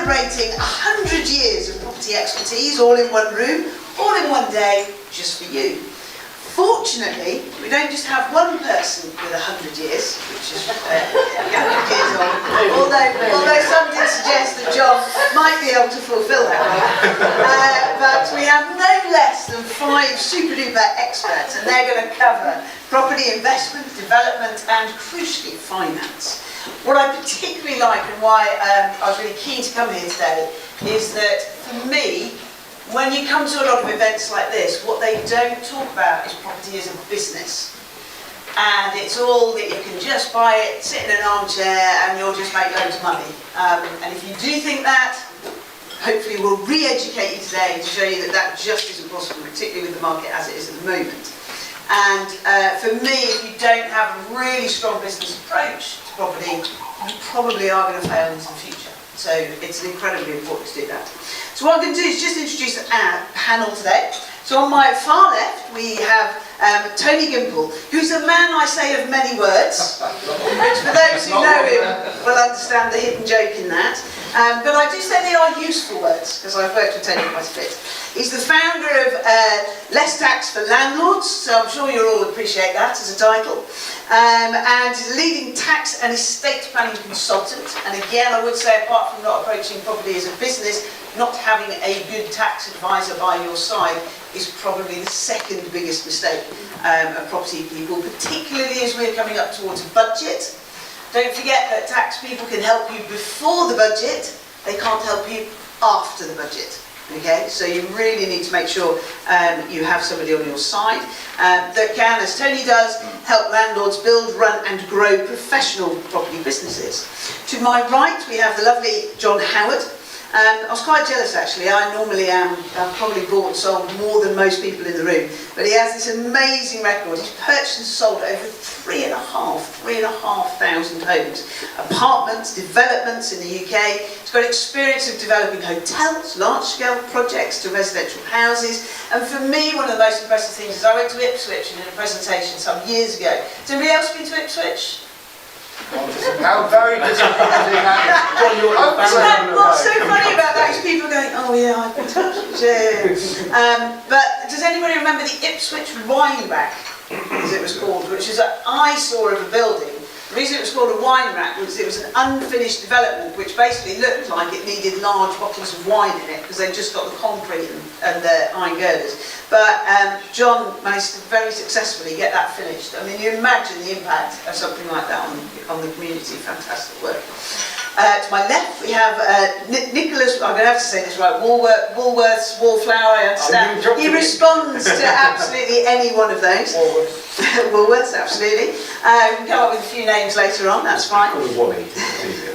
celebrating 100 years of property expertise, all in one room, all in one day, just for you. Fortunately, we don't just have one person with 100 years, which is 100 years old, although some did suggest that John might be able to fulfil that role. But we have no less than 5 super-duper experts, and they're going to cover property investment, development, and crucially, finance. What I particularly like and why I was really keen to come here today is that, for me, when you come to a lot of events like this, what they don't talk about is property as a business. And it's all that you can just buy it, sit in an armchair, and you'll just make loads of money. And if you do think that, hopefully we'll re-educate you today to show you that that just isn't possible, particularly with the market as it is at the moment. And for me, if you don't have a really strong business approach to property, you probably are going to fail into the future. So it's incredibly important to do that. So what I'm going to do is just introduce our panel today. So on my far left, we have Tony Gimple, who's a man, I say, of many words, which for those who know him will understand the hidden joke in that. But I do say they are useful words, because I've worked with Tony quite a bit. He's the founder of Less Tax for Landlords, so I'm sure you'll all appreciate that as a title. And he's a leading tax and estate planning consultant. And again, I would say, apart from not approaching property as a business, not having a good tax advisor by your side is probably the second biggest mistake of property people, particularly as we're coming up towards a budget. Don't forget that tax people can help you before the budget, they can't help you after the budget. Okay, so you really need to make sure you have somebody on your side that can, as Tony does, help landlords build, run and grow professional property businesses. To my right, we have the lovely John Howard. I was quite jealous actually. I normally am, I've probably bought and sold more than most people in the room, but he has this amazing record. He's purchased and sold over 3,500 homes, apartments, developments in the UK. He's got experience of developing hotels, large-scale projects to residential houses, and for me one of the most impressive things is I went to Ipswich and did a presentation some years ago. Has anybody else been to Ipswich? How very disappointing that is. What's so funny about that is people going, oh yeah, I've been to Ipswich. But does anybody remember the Ipswich wine rack, as it was called, which is an eyesore of a building? The reason it was called a wine rack was it was an unfinished development which basically looked like it needed large bottles of wine in it because they'd just got the concrete and the iron girders. But John managed to very successfully get that finished. I mean, you imagine the impact of something like that on the community. Fantastic work. To my left, we have Nicholas, I'm going to have to say this right, Woolworths, Wallflower, I understand. He responds to absolutely any one of those. Woolworths, absolutely. We can come up with a few names later on, that's fine. Or Wally.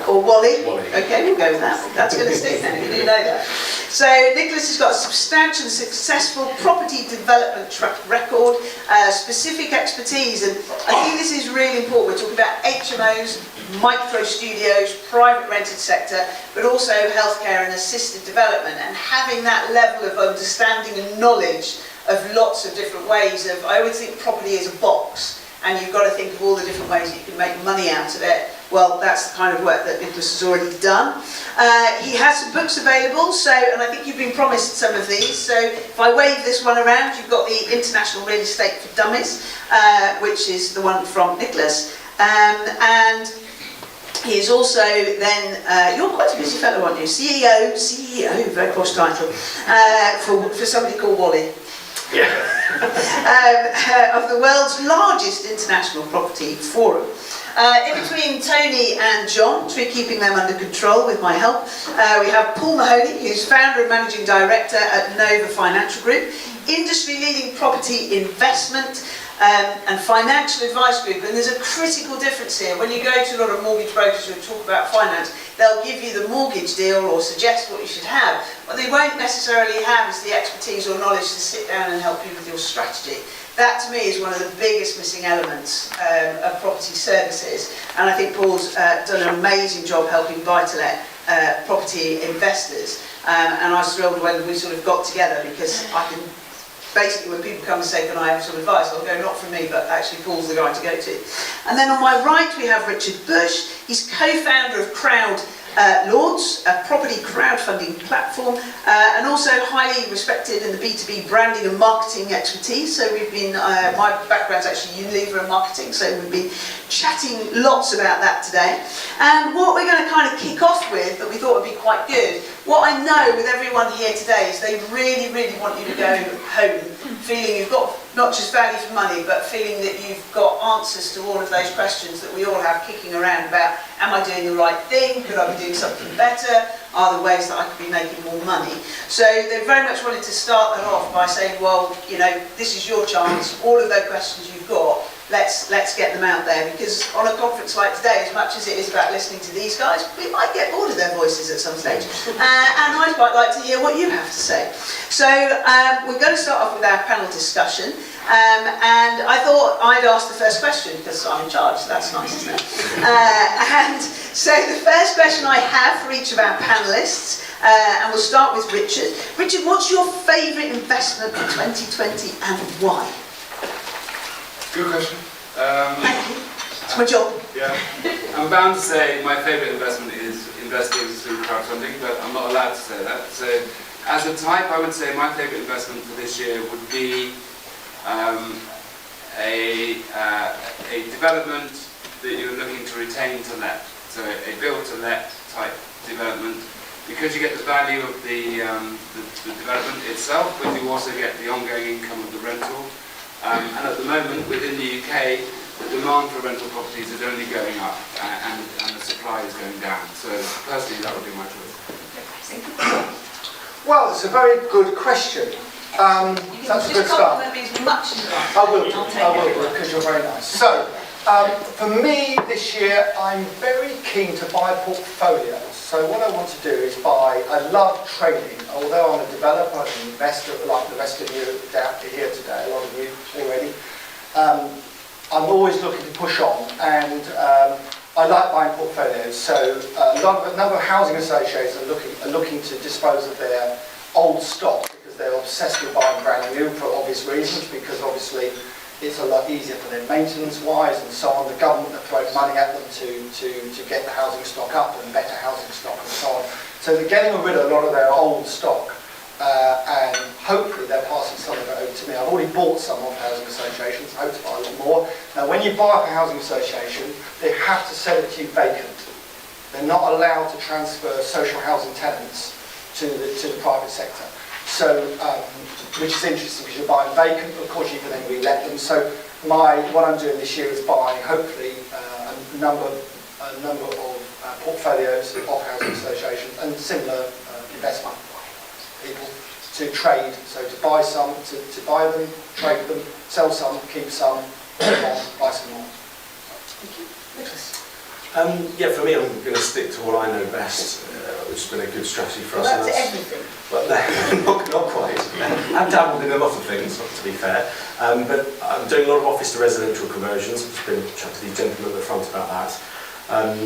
Or Wally. Okay, we'll go with that. That's going to stick now, you do know that. So Nicholas has got a substantial and successful property development track record, specific expertise, and I think this is really important. We're talking about HMOs, micro studios, private rented sector, but also healthcare and assisted development, and having that level of understanding and knowledge of lots of different ways of, I always think property is a box, and you've got to think of all the different ways that you can make money out of it. Well, that's the kind of work that Nicholas has already done. He has some books available, and I think you've been promised some of these. So if I wave this one around, you've got the International Real Estate for Dummies, which is the one from Nicholas. And he is also then, you're quite a busy fellow, aren't you? CEO, very posh title, for somebody called Wally. Yeah. Of the world's largest international property forum. In between Tony and John, to be keeping them under control with my help, we have Paul Mahoney, who's founder and managing director at Nova Financial Group, industry-leading property investment and financial advice group. And there's a critical difference here. When you go to a lot of mortgage brokers who talk about finance, they'll give you the mortgage deal or suggest what you should have. What they won't necessarily have is the expertise or knowledge to sit down and help you with your strategy. That to me is one of the biggest missing elements of property services, and I think Paul's done an amazing job helping buy-to-let property investors, and I was thrilled when we sort of got together, because I can basically, when people come and say, can I have some advice, I'll go, not from me, but actually Paul's the guy to go to. And then on my right we have Richard Bush. He's co-founder of Crowd Lords, a property crowdfunding platform, and also highly respected in the B2B branding and marketing expertise. So we've been, my background's actually Unilever and marketing, so we've been chatting lots about that today. And what we're going to kind of kick off with, that we thought would be quite good, what I know with everyone here today is they really, really want you to go home feeling you've got not just value for money, but feeling that you've got answers to all of those questions that we all have kicking around about, am I doing the right thing? Could I be doing something better? Are there ways that I could be making more money? So they very much wanted to start that off by saying, well, you know, this is your chance, all of those questions you've got, let's get them out there, because on a conference like today, as much as it is about listening to these guys, we might get bored of their voices at some stage. And I'd quite like to hear what you have to say. So we're going to start off with our panel discussion. And I thought I'd ask the first question, because I'm in charge, so that's nice, isn't it? And so the first question I have for each of our panellists, and we'll start with Richard. Richard, what's your favourite investment for 2020 and why? Good question. Thank you. It's my job. Yeah. I'm bound to say my favourite investment is investing through crowdfunding, but I'm not allowed to say that. So, as a type, I would say my favourite investment for this year would be a development that you're looking to retain to let. So, a build-to-let type development, because you get the value of the development itself, but you also get the ongoing income of the rental. And at the moment, within the UK, the demand for rental properties is only going up, and the supply is going down. So personally, that would be my choice. Well, it's a very good question. That's a good start. I will, because you're very nice. So, for me this year, I'm very keen to buy portfolios. So what I want to do is buy, I love trading, although I'm a developer, I'm an investor like the rest of you here today, a lot of you already. I'm always looking to push on, and I like buying portfolios. So a number of housing associations are looking to dispose of their old stock, because they're obsessed with buying brand new for obvious reasons, because obviously it's a lot easier for them maintenance-wise and so on. The government have thrown money at them to get the housing stock up and better housing stock and so on. So they're getting rid of a lot of their old stock, and hopefully they're passing some of it over to me. I've already bought some off housing associations, I hope to buy a lot more. Now when you buy off a housing association, they have to sell it to you vacant. They're not allowed to transfer social housing tenants to the private sector. So, which is interesting, because you're buying vacant, but of course you can then re-let them. So what I'm doing this year is buying, hopefully, a number of portfolios of housing associations and similar investment people to trade. So to buy some, to buy them, trade them, sell some, keep some, buy some more. Thank you. Nicholas. Yeah, for me, I'm going to stick to what I know best, which has been a good strategy for us. Well, that's everything. Well, no, not quite. I've dabbled in a lot of things, to be fair. But I'm doing a lot of office to residential conversions. I've been chatting to the gentleman at the front about that.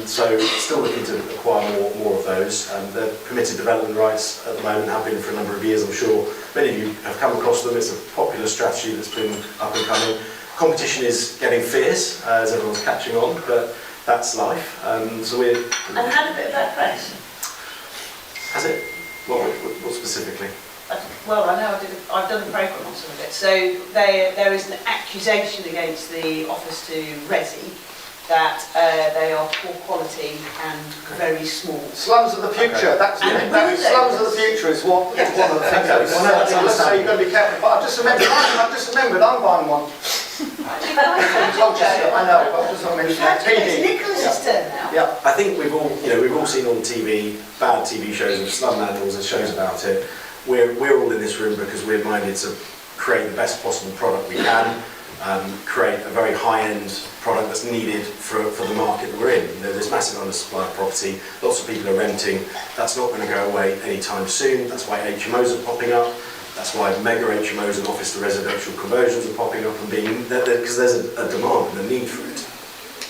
So still looking to acquire more of those. The permitted development rights at the moment have been for a number of years. I'm sure many of you have come across them. It's a popular strategy that's been up and coming. Competition is getting fierce as everyone's catching on, but that's life. So we're... And had a bit of bad press. Has it? What specifically? Well, I know I've done the programme on some of it. So there is an accusation against the Office to Resi that they are poor quality and very small. Slums of the future. Okay. Slums of the future is one of the things that we so you've got to be careful. But I've just remembered I'm buying one. I know, but I've just not mentioned that. It's Nicholas's turn now. Yeah. I think we've all seen on TV bad TV shows of slum animals and shows about it. We're all in this room because we're minded to create the best possible product we can, create a very high-end product that's needed for the market that we're in. You know, there's massive undersupply of property, lots of people are renting. That's not going to go away anytime soon. That's why HMOs are popping up. That's why mega HMOs and office to residential conversions are popping up and because there's a demand and a need for it.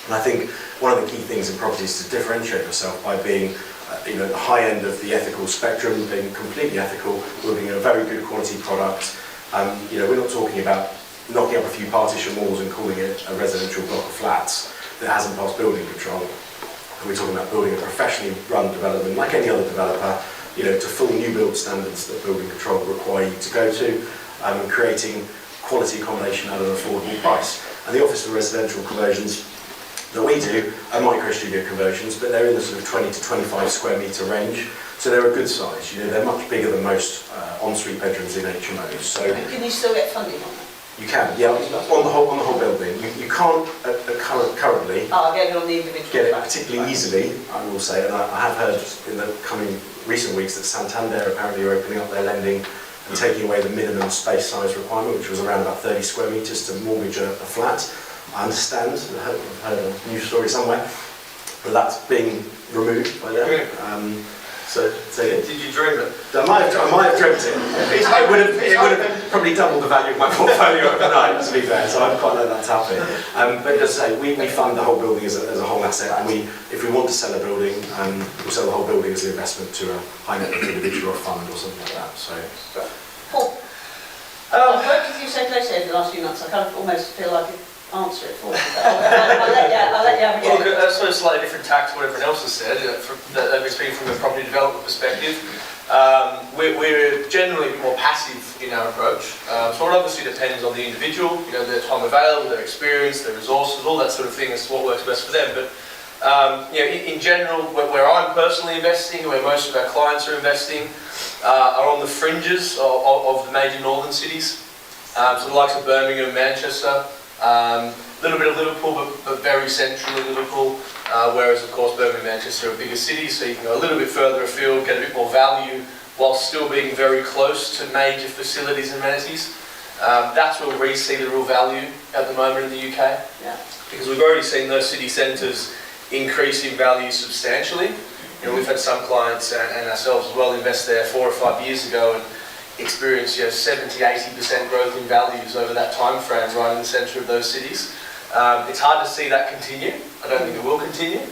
And I think one of the key things in property is to differentiate yourself by being the high end of the ethical spectrum, being completely ethical, building a very good quality product. We're not talking about knocking up a few partition walls and calling it a residential block of flats that hasn't passed building control. and we're talking about building a professionally run development like any other developer, you know, to full new build standards that building control require you to go to, and creating quality accommodation at an affordable price. And the office for residential conversions that we do are micro studio conversions, but they're in the sort of 20 to 25 square metre range, so they're a good size. You know, they're much bigger than most ensuite bedrooms in HMOs. So can you still get funding on that? you can, yeah, on the whole building. You can't currently Oh, get it on the individual. get it particularly easily, I will say, and I have heard in the coming recent weeks that Santander apparently are opening up their lending and taking away the minimum space size requirement, which was around about 30 square metres to mortgage a flat. I understand, I've heard a news story somewhere, but that's being removed by them. So yeah. Did you dream it? I might have dreamt it. It would have probably doubled the value of my portfolio overnight, to be fair, so I'd quite like that to happen. But as I say, we fund the whole building as a whole asset, and if we want to sell a building, we'll sell the whole building as an investment to a high net worth individual or a fund or something like that. So. Paul, I've worked with you so closely over the last few months, I kind of almost feel like I answer it for you. I'll let you have a go. Well, I suppose slightly different tack to what everyone else has said. That we speak from a property development perspective. We're generally a bit more passive in our approach. So it obviously depends on the individual, you know, their time available, their experience, their resources, all that sort of thing as to what works best for them. But you know, in general, where I'm personally investing, where most of our clients are investing, are on the fringes of the major northern cities. So the likes of Birmingham, Manchester. A little bit of Liverpool, but very centrally Liverpool, whereas of course Birmingham and Manchester are bigger cities, so you can go a little bit further afield, get a bit more value, while still being very close to major facilities and amenities. That's where we see the real value at the moment in the UK, because we've already seen those city centres increase in value substantially. You know, we've had some clients and ourselves as well invest there 4 or 5 years ago and experience 70–80% growth in values over that time frame right in the centre of those cities. It's hard to see that continue. I don't think it will continue.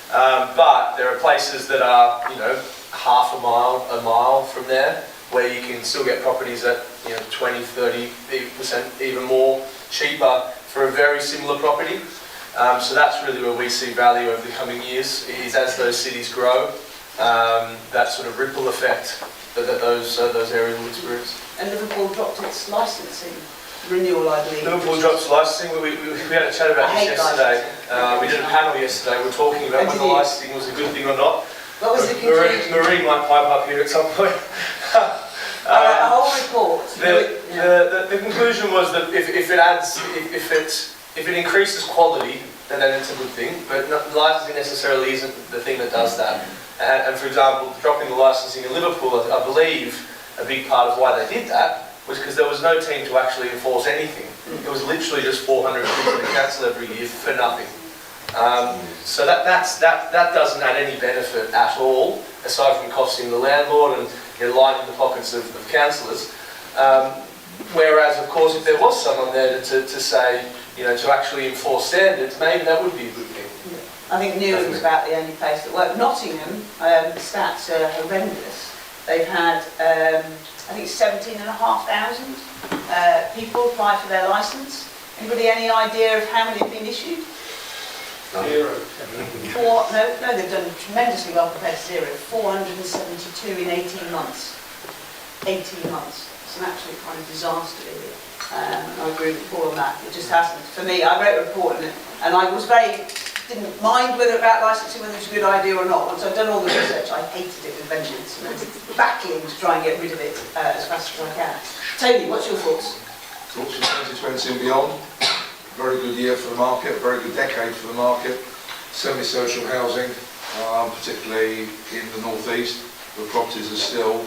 But there are places that are, you know, half a mile from there, where you can still get properties at 20–30% even more cheaper for a very similar property. So that's really where we see value over the coming years, is as those cities grow, that sort of ripple effect that those areas will experience. And Liverpool dropped its licensing renewal, I believe. Liverpool dropped licensing. We had a chat about this yesterday. We did a panel yesterday. We're talking about whether licensing was a good thing or not. What was the conclusion? Marie might pipe up here at some point. A whole report. The conclusion was that if it increases quality, then it's a good thing. But licensing necessarily isn't the thing that does that. And for example, dropping the licensing in Liverpool, I believe a big part of why they did that was because there was no team to actually enforce anything. It was literally just 400 people to cancel every year for nothing. So that doesn't add any benefit at all, aside from costing the landlord and lining the pockets of councillors. Whereas, of course, if there was someone there to say, to actually enforce standards, maybe that would be a good thing. I think Newham's about the only place that worked. Nottingham, the stats are horrendous. They've had, I think, 17,500 people apply for their licence. Anybody any idea of how many have been issued? 0. No, they've done tremendously well compared to 0. 472 in 18 months. 18 months. It's an absolute kind of disaster, really. I agree with Paul on that. It just hasn't. For me, I wrote a report on it, and I didn't mind whether about licensing, whether it was a good idea or not. Once I'd done all the research, I hated it with vengeance, and I was back in to try and get rid of it as fast as I can. Tony, what's your thoughts? Thoughts for 2020 and beyond. Very good year for the market, very good decade for the market. Semi-social housing, particularly in the northeast, where properties are still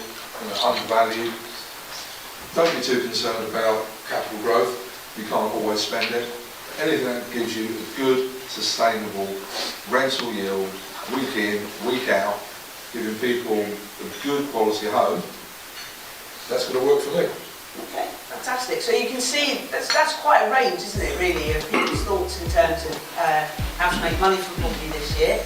undervalued. Don't be too concerned about capital growth. You can't always spend it. Anything that gives you a good, sustainable rental yield, week in, week out, giving people a good quality home, that's going to work for me. Okay, fantastic. So you can see that's quite a range, isn't it, really, of people's thoughts in terms of how to make money from property this year.